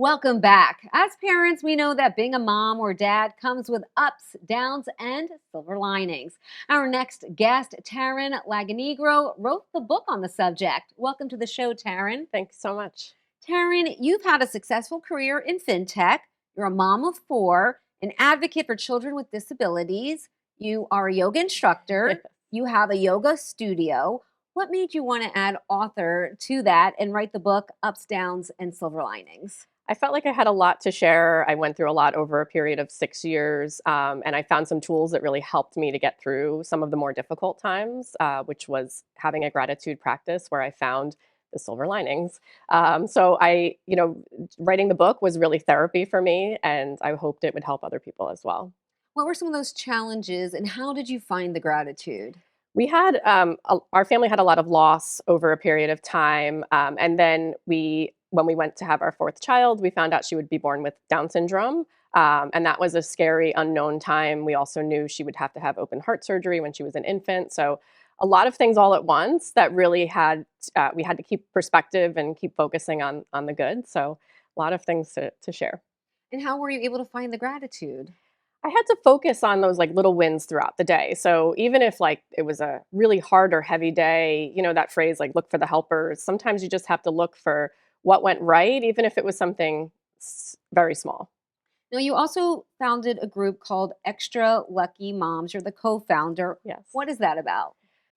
Welcome back. As parents, we know that being a mom or dad comes with ups, downs, and silver linings. Our next guest, Taryn Lagonigro, wrote the book on the subject. Welcome to the show, Taryn. Thanks so much. Taryn, you've had a successful career in fintech. You're a mom of four, an advocate for children with disabilities. You are a yoga instructor. You have a yoga studio. What made you want to add author to that and write the book Ups, Downs, and Silver Linings? I felt like I had a lot to share. I went through a lot over a period of 6 years, and I found some tools that really helped me to get through some of the more difficult times, which was having a gratitude practice where I found the silver linings. Writing the book was really therapy for me, and I hoped it would help other people as well. What were some of those challenges and how did you find the gratitude? We had our family had a lot of loss over a period of time, and then when we went to have our fourth child, we found out she would be born with Down syndrome, and that was a scary, unknown time. We also knew she would have to have open heart surgery when she was an infant, so a lot of things all at once that really we had to keep perspective and keep focusing on the good. So a lot of things to share. And how were you able to find the gratitude? I had to focus on those like little wins throughout the day. So even if like it was a really hard or heavy day, that phrase like look for the helpers, sometimes you just have to look for what went right, even if it was something very small. Now, you also founded a group called Extra Lucky Moms. You're the co-founder. Yes. What is that about?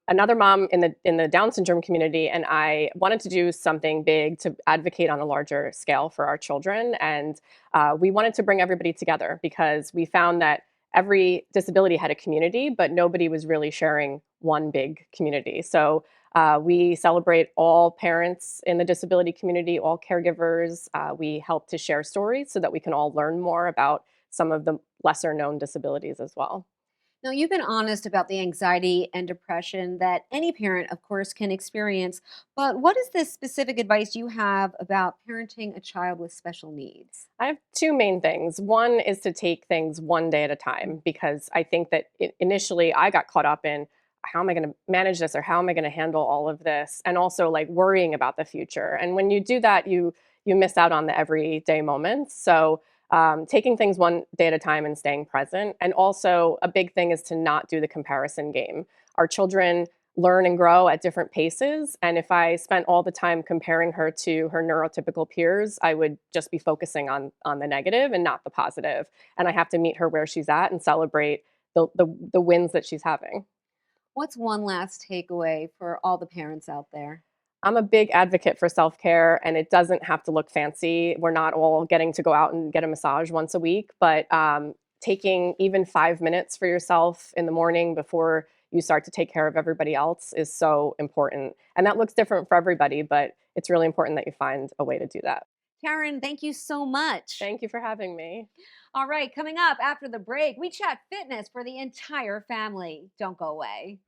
Another mom in the Down syndrome community, and I wanted to do something big to advocate on a larger scale for our children. And we wanted to bring everybody together because we found that every disability had a community, but nobody was really sharing one big community. So we celebrate all parents in the disability community, all caregivers. We help to share stories so that we can all learn more about some of the lesser known disabilities as well. Now, you've been honest about the anxiety and depression that any parent, of course, can experience. But what is the specific advice you have about parenting a child with special needs? I have two main things. One is to take things one day at a time because I think that initially I got caught up in how am I going to manage this or how am I going to handle all of this, and also like worrying about the future. And when you do that, you miss out on the everyday moments. So taking things one day at a time and staying present. And also a big thing is to not do the comparison game. Our children learn and grow at different paces. And if I spent all the time comparing her to her neurotypical peers, I would just be focusing on the negative and not the positive. And I have to meet her where she's at and celebrate the wins that she's having. What's one last takeaway for all the parents out there? I'm a big advocate for self-care, and it doesn't have to look fancy. We're not all getting to go out and get a massage once a week, but taking even 5 minutes for yourself in the morning before you start to take care of everybody else is so important. And that looks different for everybody, but it's really important that you find a way to do that. Taryn, thank you so much. Thank you for having me. All right, coming up after the break, we chat fitness for the entire family. Don't go away.